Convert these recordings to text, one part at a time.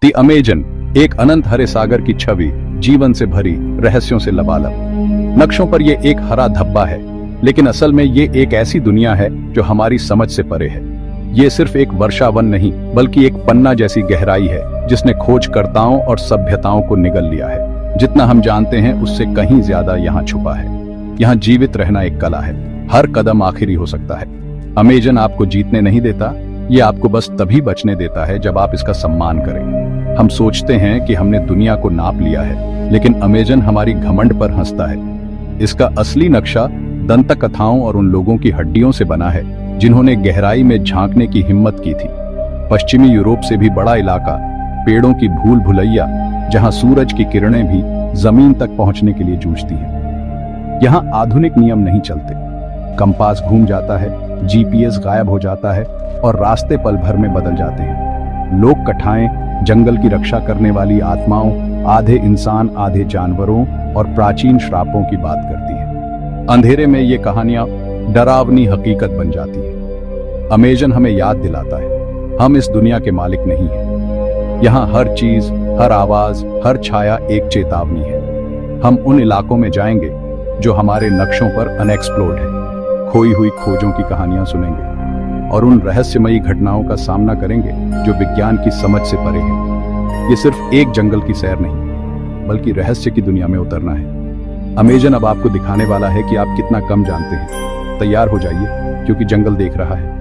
दी Amazon, एक अनंत हरे सागर की छवि, जीवन से भरी, रहस्यों से लबालब। नक्शों पर यह एक हरा धब्बा है, लेकिन असल में ये एक ऐसी दुनिया है जो हमारी समझ से परे है। ये सिर्फ एक वर्षावन नहीं, बल्कि एक पन्ना जैसी गहराई है जिसने खोजकर्ताओं और सभ्यताओं को निगल लिया है। जितना हम जानते हैं उससे कहीं ज्यादा यहाँ छुपा है। यहाँ जीवित रहना एक कला है, हर कदम आखिरी हो सकता है। अमेजन आपको जीतने नहीं देता, ये आपको बस तभी बचने देता है जब आप इसका सम्मान करें। हम सोचते हैं कि हमने दुनिया को नाप लिया है, लेकिन अमेजन हमारी घमंड पर हंसता है। इसका असली नक्शा दंत कथाओं और उन लोगों की हड्डियों से बना है जिन्होंने गहराई में झांकने की हिम्मत की थी। पश्चिमी यूरोप से भी बड़ा इलाका, पेड़ों की भूल भुलैया, जहां सूरज की किरणें भी जमीन तक पहुंचने के लिए जूझती हैं। यहां आधुनिक नियम नहीं चलते, कंपास घूम जाता है, जीपीएस गायब हो जाता है और रास्ते पल भर में बदल जाते हैं। लोक कथाएं जंगल की रक्षा करने वाली आत्माओं, आधे इंसान आधे जानवरों और प्राचीन श्रापों की बात करती है। अंधेरे में ये कहानियां डरावनी हकीकत बन जाती है। अमेजन हमें याद दिलाता है, हम इस दुनिया के मालिक नहीं हैं। यहाँ हर चीज, हर आवाज, हर छाया एक चेतावनी है। हम उन इलाकों में जाएंगे जो हमारे नक्शों पर अनएक्सप्लोर्ड है, खोई हुई खोजों की कहानियां सुनेंगे और उन रहस्यमयी घटनाओं का सामना करेंगे जो विज्ञान की समझ से परे हैं। ये सिर्फ एक जंगल की सैर नहीं, बल्कि रहस्य की दुनिया में उतरना है। अमेजन अब आपको दिखाने वाला है कि आप कितना कम जानते हैं। तैयार हो जाइए, क्योंकि जंगल देख रहा है।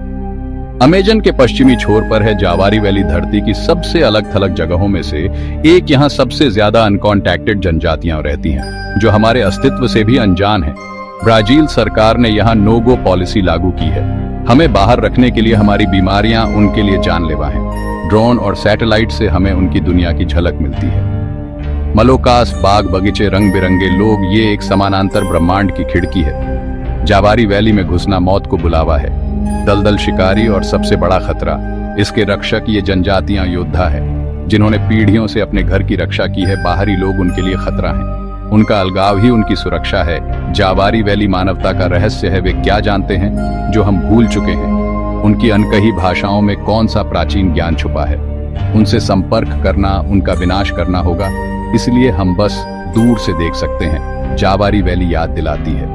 अमेजन के पश्चिमी छोर पर है जावारी वैली, धरती की सबसे अलग थलग जगहों में से एक। यहाँ सबसे ज्यादा अनकॉन्टैक्टेड जनजातियां रहती हैं, जो हमारे अस्तित्व से भी अनजान हैं। ब्राजील सरकार ने यहाँ नो गो पॉलिसी लागू की है। हमें बाहर रखने के लिए हमारी बीमारियां उनके लिए जानलेवा हैं। ड्रोन और सैटेलाइट से हमें उनकी दुनिया की झलक मिलती है। मलोकास, बाग बगीचे, रंग बिरंगे लोग, ये एक समानांतर ब्रह्मांड की खिड़की है। जावारी वैली में घुसना मौत को बुलावा है। दलदल शिकारी और सबसे बड़ा खतरा, इसके रक्षक ये जनजातियां योद्धा है, जिन्होंने पीढ़ियों से अपने घर की रक्षा की है। बाहरी लोग उनके लिए खतरा हैं, उनका अलगाव ही उनकी सुरक्षा है। जावारी वैली मानवता का रहस्य है। वे क्या जानते हैं जो हम भूल चुके हैं? उनकी अनकही भाषाओं में कौन सा प्राचीन ज्ञान छुपा है? उनसे संपर्क करना उनका विनाश करना होगा, इसलिए हम बस दूर से देख सकते हैं। जावारी वैली याद दिलाती है,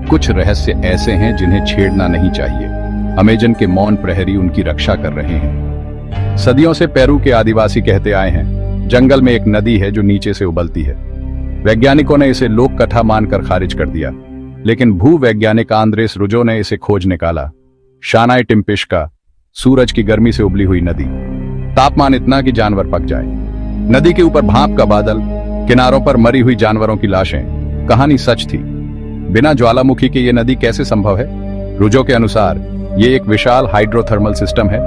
कुछ रहस्य ऐसे हैं जिन्हें छेड़ना नहीं चाहिए। अमेजन के मौन प्रहरी उनकी रक्षा कर रहे हैं। सदियों से पेरू के आदिवासी कहते आए हैं, जंगल में एक नदी है जो नीचे से उबलती है। वैज्ञानिकों ने इसे लोक कथा मानकर खारिज कर दिया, लेकिन भूवैज्ञानिक आंद्रेस रुजो ने इसे खोज निकाला। शानाई टिम्पिश्का, सूरज की गर्मी से उबली हुई नदी, तापमान इतना कि जानवर पक जाए। नदी के ऊपर भाप का बादल, किनारों पर मरी हुई जानवरों की लाशें। कहानी सच थी। बिना ज्वालामुखी के ये नदी कैसे संभव है? रुजो के अनुसार ये एक विशाल हाइड्रोथर्मल सिस्टम है।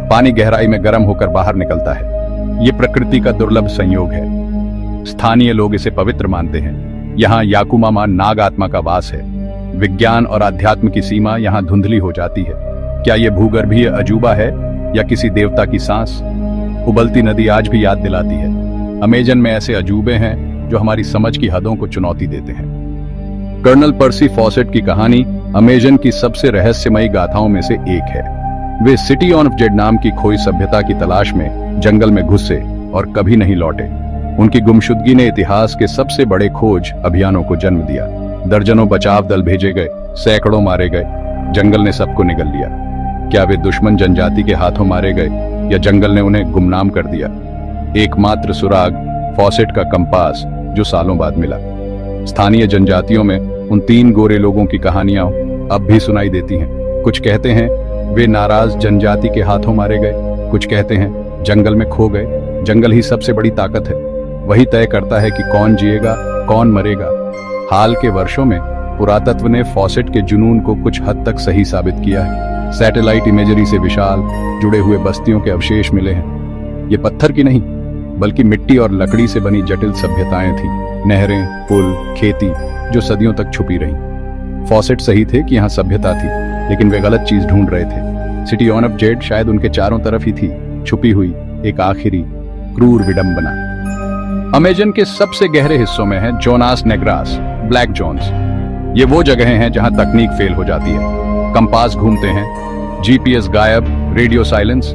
पानी गहराई में गर्म होकर बाहर निकलता है। ये प्रकृति का दुर्लभ संयोग है। स्थानीय लोग इसे पवित्र मानते हैं। यहाँ याकुमामा नाग आत्मा का वास है। विज्ञान और आध्यात्म की सीमा यहाँ धुंधली हो जाती है। क्या ये भूगर्भीय अजूबा है या किसी देवता की सांस? उबलती नदी आज भी याद दिलाती है, अमेजन में ऐसे अजूबे हैं जो हमारी समझ की हदों को चुनौती देते हैं। कर्नल पर्सी फॉसेट की कहानी अमेजन की सबसे रहस्यमयी गाथाओं में से एक है। वे सिटी ऑन जेड नाम की खोई सभ्यता की तलाश में जंगल में घुसे और कभी नहीं लौटे। उनकी गुमशुदगी ने इतिहास के सबसे बड़े खोज अभियानों को जन्म दिया। दर्जनों बचाव दल भेजे गए, सैकड़ों मारे गए, जंगल ने सबको निगल लिया। क्या वे दुश्मन जनजाति के हाथों मारे गए या जंगल ने उन्हें गुमनाम कर दिया? एकमात्र सुराग फॉसेट का कंपास, जो सालों बाद मिला। स्थानीय जनजातियों में उन 3 गोरे लोगों की कहानियां अब भी सुनाई देती हैं। कुछ कहते हैं वे नाराज जनजाति के हाथों मारे गए, कुछ कहते हैं जंगल में खो गए। जंगल ही सबसे बड़ी ताकत है, वही तय करता है कि कौन जिएगा कौन मरेगा। हाल के वर्षों में पुरातत्व ने फॉसेट के जुनून को कुछ हद तक सही साबित किया है। सैटेलाइट इमेजरी से विशाल जुड़े हुए बस्तियों के अवशेष मिले हैं। ये पत्थर की नहीं, बल्कि मिट्टी और लकड़ी से बनी जटिल सभ्यताएं थीं। नहरें, पुल, खेती जो सदियों तक छुपी रहीं। फॉसेट सही थे कि यहाँ सभ्यता थी, लेकिन वे गलत चीज ढूंढ रहे थे। सिटी ऑन जेड शायद उनके चारों तरफ ही थी, छुपी हुई एक आखिरी क्रूर विडंबना। अमेजन के सबसे गहरे हिस्सों में है जोनास नेग्रास, ब्लैक जोन्स। ये वो जगहें हैं जहां तकनीक फेल हो जाती है। कंपास घूमते हैं, जीपीएस गायब, रेडियो साइलेंस।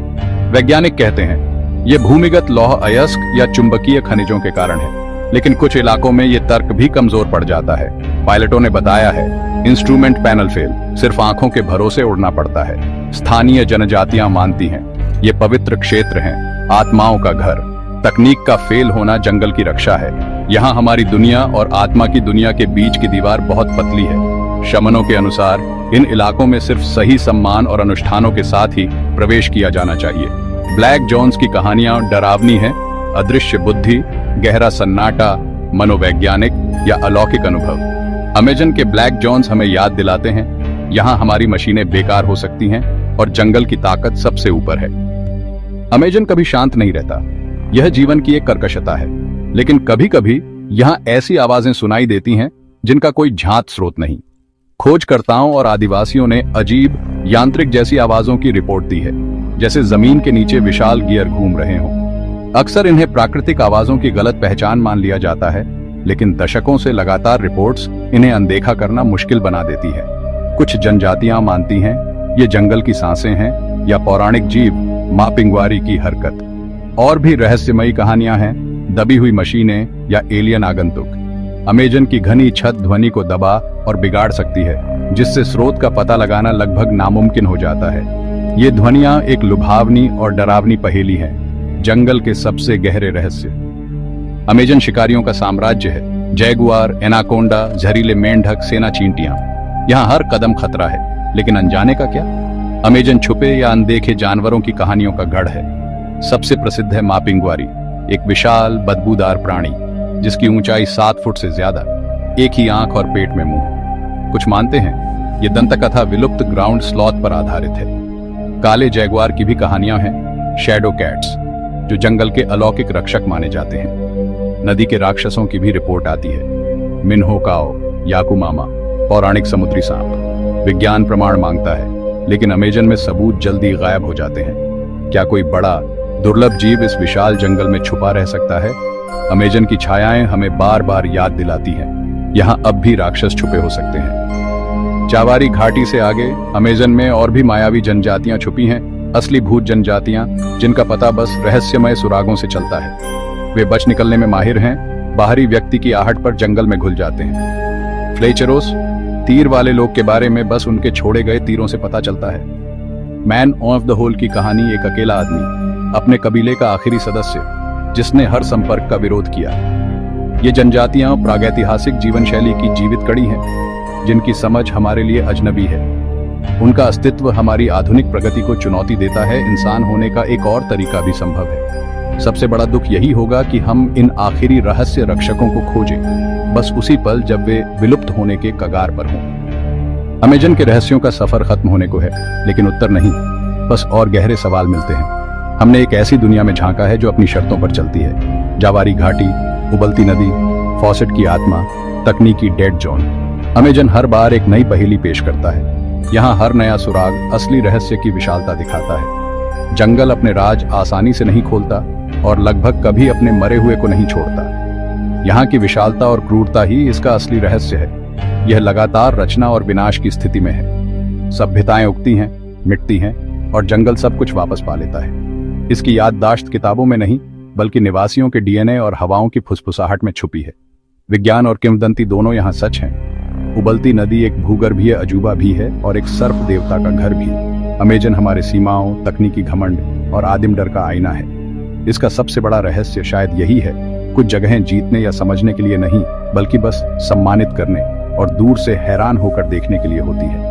वैज्ञानिक कहते हैं ये भूमिगत लौह अयस्क या चुंबकीय खनिजों के कारण है, लेकिन कुछ इलाकों में ये तर्क भी कमजोर पड़ जाता है। पायलटों ने बताया है, इंस्ट्रूमेंट पैनल फेल, सिर्फ आंखों के भरोसे उड़ना पड़ता है। स्थानीय जनजातियां मानती हैं ये पवित्र क्षेत्र हैं, आत्माओं का घर। तकनीक का फेल होना जंगल की रक्षा है। यहाँ हमारी दुनिया और आत्मा की दुनिया के बीच की दीवार बहुत पतली है। शमनों के अनुसार इन इलाकों में सिर्फ सही सम्मान और अनुष्ठानों के साथ ही प्रवेश किया जाना चाहिए। ब्लैक जोन्स की कहानियां डरावनी हैं। अदृश्य बुद्धि, गहरा सन्नाटा, मनोवैज्ञानिक या अलौकिक अनुभव। अमेजन के ब्लैक जोन्स हमें याद दिलाते हैं यहाँ हमारी मशीनें बेकार हो सकती हैं और जंगल की ताकत सबसे ऊपर है। अमेजन कभी शांत नहीं रहता, यह जीवन की एक कर्कशता है, लेकिन कभी कभी यहाँ ऐसी आवाजें सुनाई देती हैं जिनका कोई ज्ञात स्रोत नहीं। खोजकर्ताओं और आदिवासियों ने अजीब यांत्रिक जैसी आवाजों की रिपोर्ट दी है, जैसे जमीन के नीचे विशाल गियर घूम रहे हों। अक्सर इन्हें प्राकृतिक आवाजों की गलत पहचान मान लिया जाता है, लेकिन दशकों से लगातार रिपोर्ट्स इन्हें अनदेखा करना मुश्किल बना देती है। कुछ जनजातियां मानती हैं ये जंगल की सांसें हैं या पौराणिक जीव मापिंगवारी की हरकत। और भी रहस्यमयी कहानियां हैं, दबी हुई मशीनें या एलियन आगंतुक। अमेजन की घनी छत ध्वनि को दबा और बिगाड़ सकती है, जिससे स्रोत का पता लगाना लगभग नामुमकिन हो जाता है। ये ध्वनियां एक लुभावनी और डरावनी पहेली हैं, जंगल के सबसे गहरे रहस्य। अमेजन शिकारियों का साम्राज्य है। जैगुआर, एनाकोंडा, जहरीले मेंढक, सेना चींटियां। यहाँ हर कदम खतरा है, लेकिन अनजाने का क्या? अमेजन छुपे या अनदेखे जानवरों की कहानियों का गढ़ है। सबसे प्रसिद्ध है मापिंगवारी, एक विशाल बदबूदार प्राणी जिसकी ऊंचाई 7 फुट से ज्यादा, एक ही आंख और पेट में मुंह। कुछ मानते हैं ये दंतकथा विलुप्त ग्राउंड स्लॉथ पर आधारित है। काले जैगुआर की भी कहानियां हैं, शैडो कैट्स, जो जंगल के अलौकिक रक्षक माने जाते हैं। नदी के राक्षसों की भी रिपोर्ट आती है। मिन्होकाओ, याकुमामा, पौराणिक समुद्री सांप। विज्ञान प्रमाण मांगता है, लेकिन अमेजन में सबूत जल्दी गायब हो जाते हैं। क्या कोई बड़ा दुर्लभ जीव इस विशाल जंगल में छुपा रह सकता है? अमेजन की छायाएं हमें बार बार याद दिलाती हैं, यहाँ अब भी राक्षस छुपे हो सकते हैं। चावारी घाटी से आगे अमेजन में और भी मायावी जनजातियां छुपी हैं, असली भूत जनजातियां जिनका पता बस रहस्यमय सुरागों से चलता है। वे बच निकलने में माहिर हैं, बाहरी व्यक्ति की आहट पर जंगल में घुल जाते हैं। फ्लेचरोस, तीर वाले लोग के बारे में बस उनके छोड़े गए तीरों से पता चलता है। मैन ऑफ द होल की कहानी एक अकेला आदमी, अपने कबीले का आखिरी सदस्य, जिसने हर संपर्क का विरोध किया। ये जनजातियां प्रागैतिहासिक जीवन शैली की जीवित कड़ी हैं, जिनकी समझ हमारे लिए अजनबी है। उनका अस्तित्व हमारी आधुनिक प्रगति को चुनौती देता है। इंसान होने का एक और तरीका भी संभव है। सबसे बड़ा दुख यही होगा कि हम इन आखिरी रहस्य रक्षकों को खोजें, बस उसी पल जब वे विलुप्त होने के कगार पर हों। अमेजन के रहस्यों का सफर खत्म होने को है, लेकिन उत्तर नहीं, बस और गहरे सवाल मिलते हैं। हमने एक ऐसी दुनिया में झांका है जो अपनी शर्तों पर चलती है। जावारी घाटी, उबलती नदी, फॉसेट की आत्मा, तकनीकी डेड जोन। अमेजन हर बार एक नई पहेली पेश करता है। यहाँ हर नया सुराग असली रहस्य की विशालता दिखाता है। जंगल अपने राज आसानी से नहीं खोलता और लगभग कभी अपने मरे हुए को नहीं छोड़ता। यहाँ की विशालता और क्रूरता ही इसका असली रहस्य है। यह लगातार रचना और विनाश की स्थिति में है। सभ्यताएं उगती हैं, मिटती हैं और जंगल सब कुछ वापस पा लेता है। इसकी याददाश्त किताबों में नहीं, बल्कि निवासियों के डीएनए और हवाओं की फुसफुसाहट में छुपी है। विज्ञान और किंवदंती दोनों यहाँ सच हैं। उबलती नदी एक भूगर्भीय अजूबा भी है और एक सर्प देवता का घर भी। अमेजन हमारे सीमाओं, तकनीकी घमंड और आदिम डर का आईना है। इसका सबसे बड़ा रहस्य शायद यही है, कुछ जगहें जीतने या समझने के लिए नहीं, बल्कि बस सम्मानित करने और दूर से हैरान होकर देखने के लिए होती है।